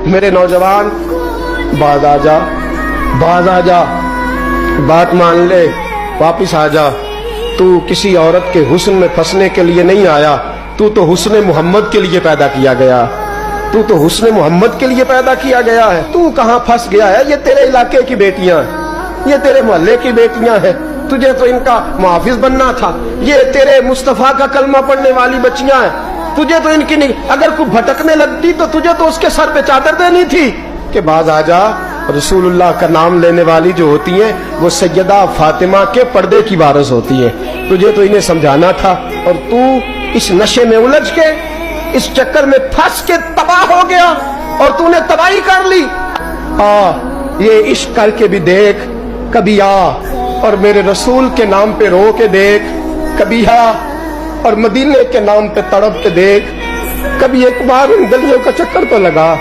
میرے نوجوان باز آ جا، باز آ جا، بات مان لے، واپس آ جا۔ تو کسی عورت کے حسن میں پھنسنے کے لیے نہیں آیا، تو حسن محمد کے لیے پیدا کیا گیا، تو حسن محمد کے لیے پیدا کیا گیا ہے۔ تو کہاں پھنس گیا ہے؟ یہ تیرے علاقے کی بیٹیاں ہیں، یہ تیرے محلے کی بیٹیاں ہیں، تجھے تو ان کا محافظ بننا تھا۔ یہ تیرے مصطفیٰ کا کلمہ پڑھنے والی بچیاں ہیں، تجھے تو ان کی نہیں، اگر کوئی بھٹکنے لگتی تو تجھے تو اس کے سر پہ چادر دینی تھی کہ باز آ جا۔ رسول اللہ کا نام لینے والی جو ہوتی ہیں وہ سیدہ فاطمہ کے پردے کی وارث ہوتی ہیں، تجھے تو انہیں سمجھانا تھا، اور تو اس نشے میں الجھ کے، اس چکر میں پھنس کے تباہ ہو گیا، اور تو نے تباہی کر لی۔ یہ عشق کر کے بھی دیکھ، کبھی آ اور میرے رسول کے نام پہ رو کے دیکھ، کبھی آ اور مدینے کے نام پہ تڑپ کے دیکھ، کبھی ایک بار ان گلیوں کا چکر تو لگا۔